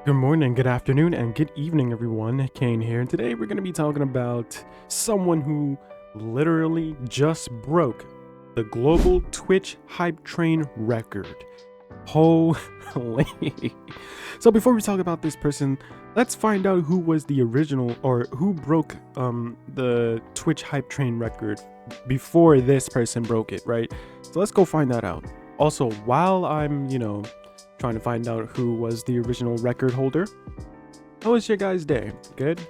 Good morning, good afternoon, and good evening, everyone. Cain here, and today we're going to be talking about someone who literally just broke the global Twitch hype train record. Holy. So before we talk about this person, let's find out who was the original, or who broke the Twitch hype train record before this person broke it, right? So let's go find that out. Also, while I'm, trying to find out who was the original record holder, how was your guys' day? Good?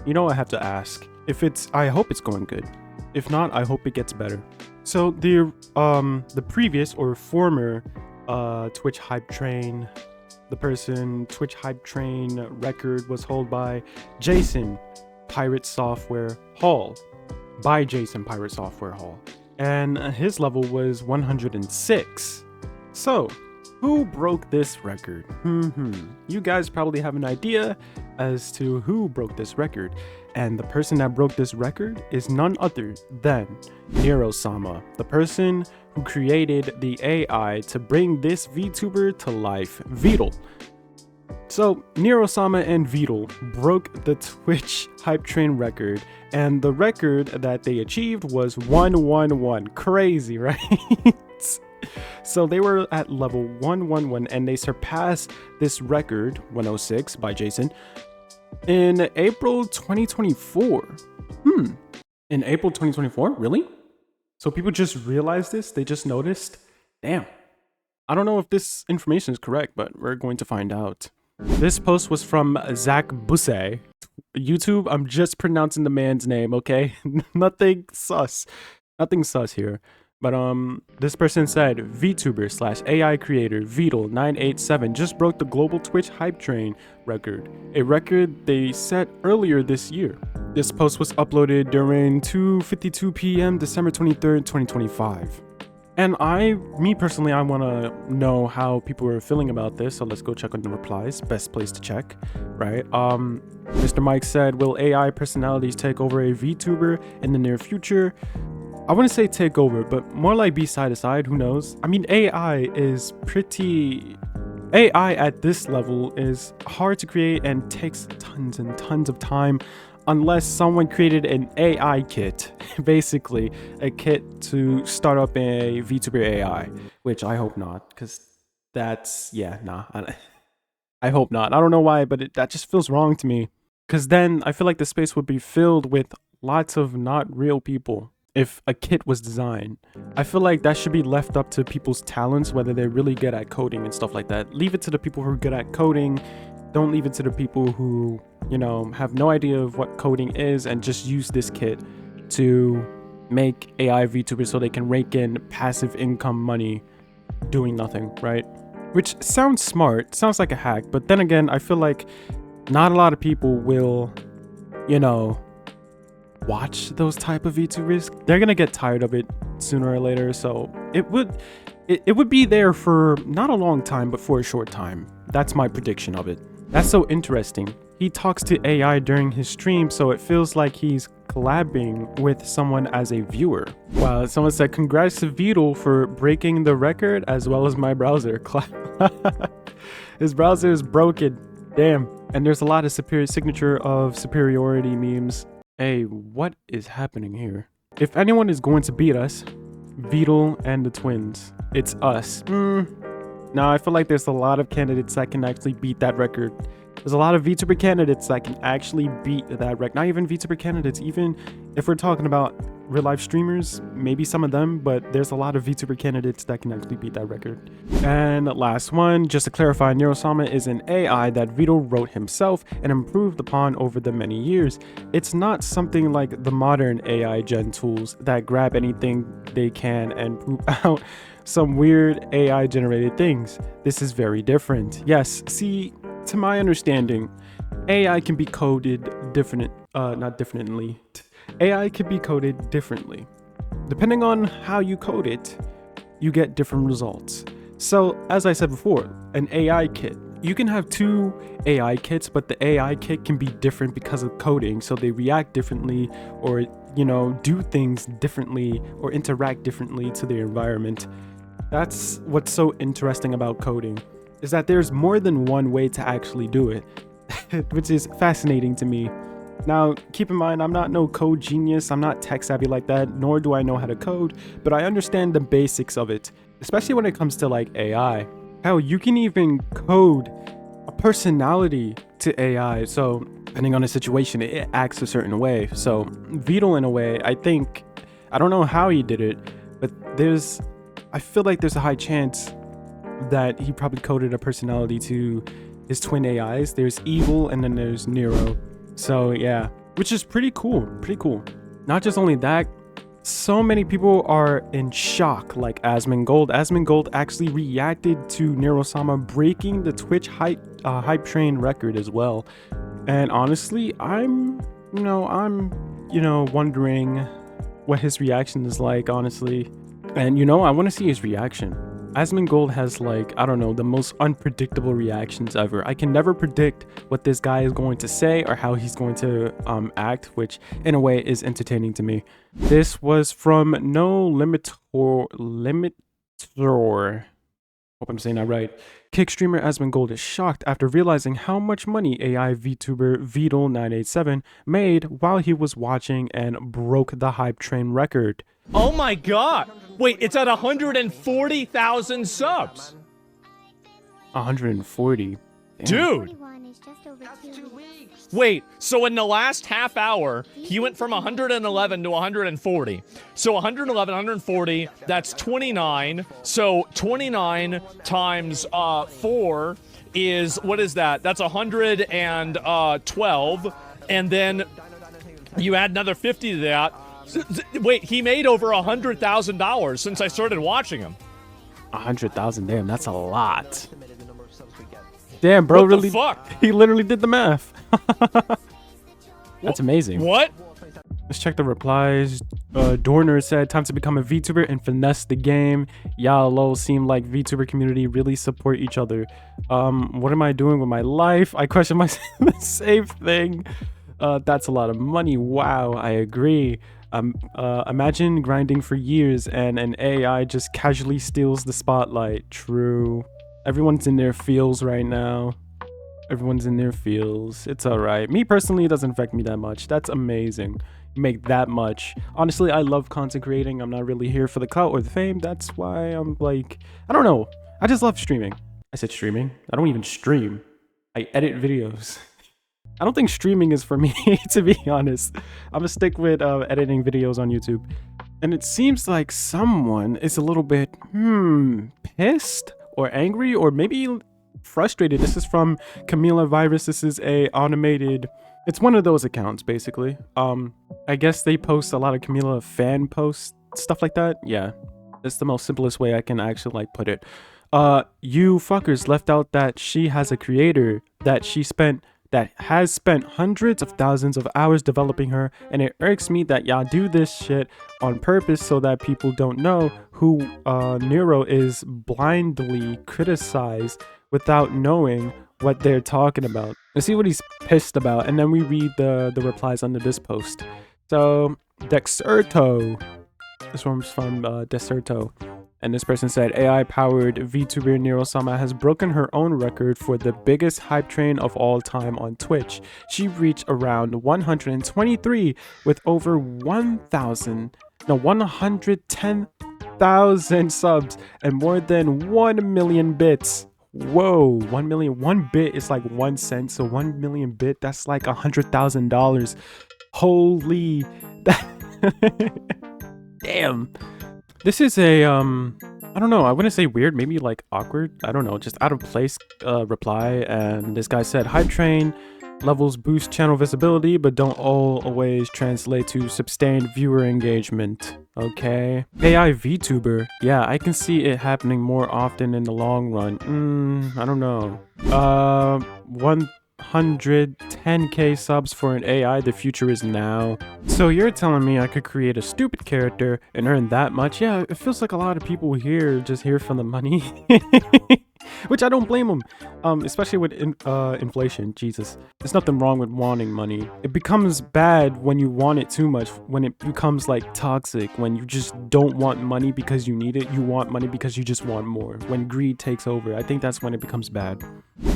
I have to ask. I hope it's going good. If not, I hope it gets better. So the previous or former Twitch hype train, Twitch hype train record was held by Jason Pirate Software Hall. And his level was 106. So who broke this record? You guys probably have an idea as to who broke this record. And the person that broke this record is none other than Neuro-sama, the person who created the AI to bring this VTuber to life, Vedal. So Neuro-sama and Vedal broke the Twitch hype train record, and the record that they achieved was 111. Crazy, right? So they were at level 111 and they surpassed this record, 106 by Jason, in April 2024. In April 2024? Really? So people just realized this? They just noticed? Damn. I don't know if this information is correct, but we're going to find out. This post was from Zach Busse. YouTube, I'm just pronouncing the man's name, okay? Nothing sus here. But this person said, Vtuber / AI creator Vedal 987 just broke the global Twitch hype train record, a record they set earlier this year. This post was uploaded during 2:52 p.m. December 23rd, 2025. And me personally, I want to know how people are feeling about this, so let's go check on the replies. Best place to check, right? Mr. Mike said, will AI personalities take over a VTuber in the near future? I wouldn't say take over, but more like be side to side, who knows? I mean, AI at this level is hard to create and takes tons and tons of time unless someone created an AI kit, basically a kit to start up a VTuber AI, which I hope not, because I hope not. I don't know why, but that just feels wrong to me, because then I feel like the space would be filled with lots of not real people. If a kit was designed, I feel like that should be left up to people's talents, whether they're really good at coding and stuff like that. Leave it to the people who are good at coding. Don't leave it to the people who, have no idea of what coding is and just use this kit to make AI VTubers so they can rake in passive income money doing nothing, right? Which sounds smart, sounds like a hack, but then again, I feel like not a lot of people will, watch those type of VTubers. They're gonna get tired of it sooner or later, so it would be there for not a long time, but for a short time. That's my prediction of it. That's so interesting. He talks to AI during his stream, so it feels like he's collabing with someone as a viewer. Wow, someone said, congrats to Vedal for breaking the record as well as my browser. His browser is broken. Damn. And there's a lot of signature of superiority memes. Hey, what is happening here? If anyone is going to beat us, Vedal and the twins, it's us. Now, I feel like there's a lot of candidates that can actually beat that record. There's a lot of VTuber candidates that can actually beat that record. Not even VTuber candidates, even if we're talking about real life streamers, maybe some of them, but there's a lot of VTuber candidates that can actually beat that record. And last one, just to clarify, Neuro-sama is an AI that Vedal wrote himself and improved upon over the many years. It's not something like the modern AI gen tools that grab anything they can and poop out some weird AI generated things. This is very different. Yes, see, to my understanding, AI can be coded AI can be coded differently. Depending on how you code it, you get different results. So, as I said before, an AI kit. You can have two AI kits, but the AI kit can be different because of coding, so they react differently or, do things differently or interact differently to their environment. That's what's so interesting about coding. is that there's more than one way to actually do it, which is fascinating to me. Now, keep in mind, I'm not no code genius, I'm not tech savvy like that, nor do I know how to code, but I understand the basics of it, especially when it comes to like AI. Hell, you can even code a personality to AI, so depending on the situation, it acts a certain way. So Vedal, in a way, I don't know how he did it, but I feel like there's a high chance that he probably coded a personality to his twin AIs. There's Evil and then there's Neuro. So yeah, which is pretty cool. Not just only that, so many people are in shock, like Asmondgold. Asmondgold actually reacted to Neuro-sama breaking the Twitch hype train record as well. And honestly, I'm wondering what his reaction is like, honestly. And I want to see his reaction. Asmondgold has like, I don't know, the most unpredictable reactions ever. I can never predict what this guy is going to say or how he's going to act, which in a way is entertaining to me. This was from No Limitor. Hope I'm saying that right. Kick streamer Asmondgold is shocked after realizing how much money AI Vtuber Vedal 987 made while he was watching and broke the hype train record. Oh my god! Wait, it's at 140,000 subs! 140? Damn. Dude! Wait, so in the last half hour, he went from 111 to 140. So 111, 140, that's 29. So 29 times 4 is, what is that? That's 112. And then you add another 50 to that. Wait, he made over $100,000 since I started watching him. 100,000, damn, that's a lot. Damn, bro, what really? The fuck? He literally did the math. That's amazing. What? Let's check the replies. Dorner said, "Time to become a VTuber and finesse the game. Y'all lol seem like VTuber community really support each other. What am I doing with my life? I question myself. The same thing. That's a lot of money. Wow, I agree. Imagine grinding for years and an AI just casually steals the spotlight. True. Everyone's in their feels right now. Everyone's in their feels. It's all right. Me personally, it doesn't affect me that much. That's amazing. You make that much. Honestly, I love content creating. I'm not really here for the clout or the fame. That's why I'm like, I don't know. I just love streaming. I said streaming. I don't even stream. I edit videos. I don't think streaming is for me, to be honest. I'm gonna stick with editing videos on YouTube. And it seems like someone is a little bit, pissed or angry or maybe frustrated. This is from Camila Virus. This is a automated, it's one of those accounts basically. I guess they post a lot of Camila fan posts, stuff like that. Yeah, it's the most simplest way I can actually like put it. You fuckers left out that she has a creator that has spent hundreds of thousands of hours developing her, and it irks me that y'all do this shit on purpose so that people don't know who Neuro is, blindly criticize without knowing what they're talking about. Let's see what he's pissed about, and then we read the replies under this post. So Dexerto, this one's from Deserto. And this person said, AI-powered VTuber Neuro-sama has broken her own record for the biggest hype train of all time on Twitch. She reached around 123 with over 110,000 subs and more than 1 million bits. Whoa, 1 million. 1 bit is like 1 cent, so 1 million bit, that's like $100,000. Holy, damn. This is a, I don't know, I wouldn't say weird, maybe like awkward, I don't know, just out of place reply. And this guy said, hype train levels boost channel visibility, but don't always translate to sustained viewer engagement. Okay. AI Vtuber, yeah, I can see it happening more often in the long run. I don't know. 110k subs for an AI, the future is now. So you're telling me I could create a stupid character and earn that much? Yeah, it feels like a lot of people here just here for the money. which I don't blame him. Especially with inflation. Jesus, there's nothing wrong with wanting money. It becomes bad when you want it too much, when it becomes like toxic, when you just don't want money because you need it, you want money because you just want more. When greed takes over, I think that's when it becomes bad.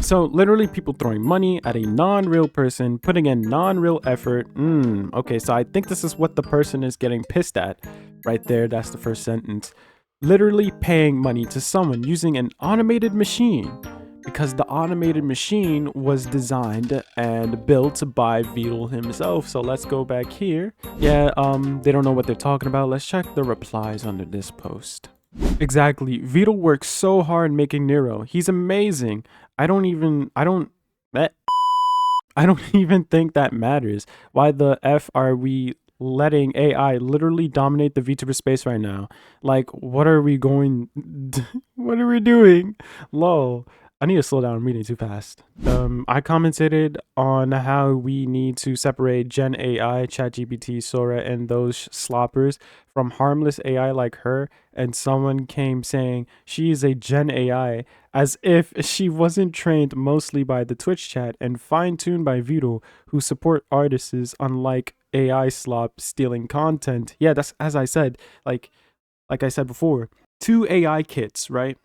So literally people throwing money at a non-real person, putting in non-real effort. Okay, so I think this is what the person is getting pissed at right there. That's the first sentence. Literally paying money to someone using an automated machine, because the automated machine was designed and built by Vedal himself. So let's go back here. Yeah, they don't know what they're talking about. Let's check the replies under this post. Exactly. Vedal works so hard making Neuro. He's amazing. I don't even think that matters. Why the F are we letting AI literally dominate the VTuber space right now? Like, what are we doing? Lol. I need to slow down. I'm reading too fast. I commented on how we need to separate Gen AI, ChatGPT, Sora, and those sloppers from harmless AI like her, and someone came saying she is a Gen AI, as if she wasn't trained mostly by the Twitch chat and fine-tuned by Vedal, who support artists unlike AI slop stealing content. Yeah, that's as I said, like I said before, 2 AI kits, right?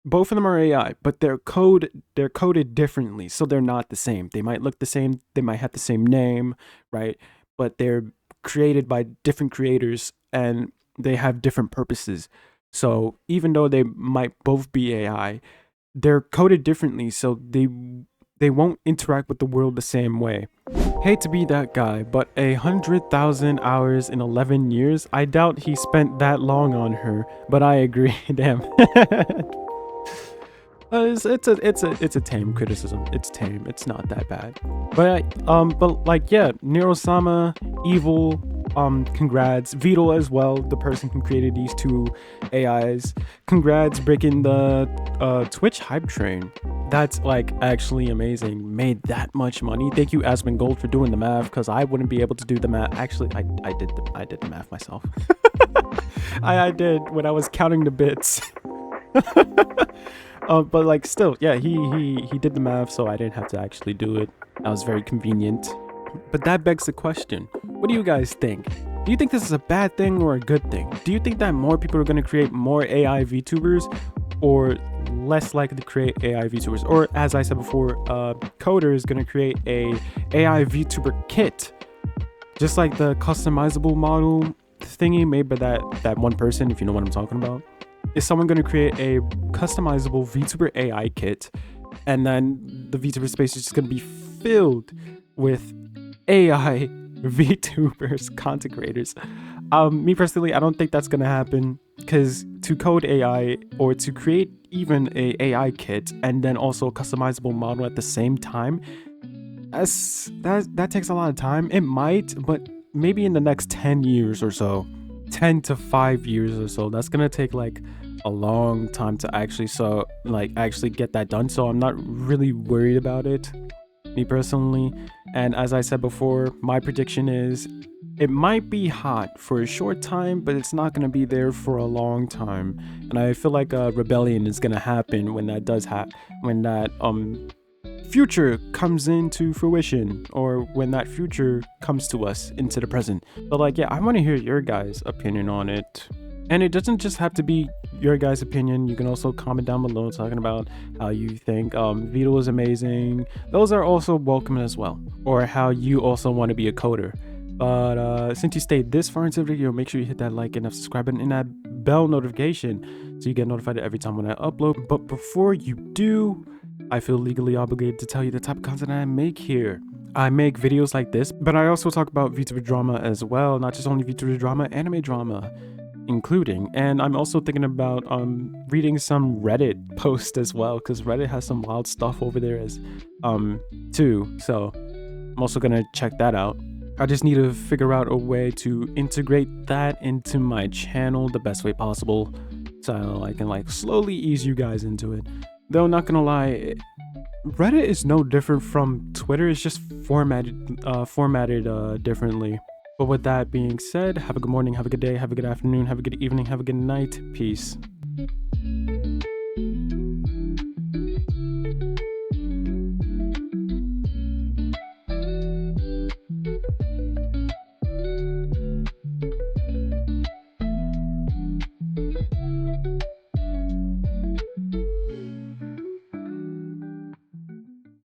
Both of them are AI, but they're coded differently, so they're not the same. They might look the same, they might have the same name, right? But they're created by different creators and they have different purposes. So even though they might both be AI, they're coded differently, so they won't interact with the world the same way. Hate to be that guy, but 100,000 hours in 11 years? I doubt he spent that long on her, but I agree. Damn. It's a tame criticism. It's tame. It's not that bad. But like, yeah, Neuro-sama, evil. Congrats. Vedal as well, the person who created these 2 AIs. Congrats breaking the Twitch hype train. That's like actually amazing. Made that much money. Thank you, Asmondgold, for doing the math, because I wouldn't be able to do the math. Actually, I did the math myself. I did when I was counting the bits. But like still, yeah, he did the math, so I didn't have to actually do it. That was very convenient. But that begs the question, what do you guys think? Do you think this is a bad thing or a good thing? Do you think that more people are going to create more AI VTubers, or less likely to create AI VTubers? Or as I said before, Coder is going to create a AI VTuber kit, just like the customizable model thingy made by that one person, if you know what I'm talking about. Is someone going to create a customizable VTuber AI kit, and then the VTuber space is just going to be filled with AI VTubers, content creators? Me personally, I don't think that's going to happen, because to code AI or to create even a AI kit and then also a customizable model at the same time, that takes a lot of time. It might, but maybe in the next 10 years or so, 10 to 5 years or so, that's gonna take like a long time to actually get that done. So I'm not really worried about it, me personally. And as I said before, my prediction is it might be hot for a short time, but it's not gonna be there for a long time. And I feel like a rebellion is gonna happen when that does when that future comes into fruition, or when that future comes to us into the present. But like, yeah, I want to hear your guys' opinion on it. And it doesn't just have to be your guys' opinion. You can also comment down below talking about how you think Vedal is amazing. Those are also welcome as well. Or how you also want to be a coder. But since you stayed this far into the video, make sure you hit that like and that subscribe button and that bell notification so you get notified every time when I upload. But before you do, I feel legally obligated to tell you the type of content I make here. I make videos like this, but I also talk about VTuber drama as well. Not just only VTuber drama, anime drama including. And I'm also thinking about reading some Reddit posts as well, because Reddit has some wild stuff over there as too. So I'm also gonna check that out. I just need to figure out a way to integrate that into my channel the best way possible, so I can like slowly ease you guys into it. Though not gonna lie, Reddit is no different from Twitter. It's just formatted differently. But with that being said, have a good morning, have a good day, have a good afternoon, have a good evening, have a good night. Peace.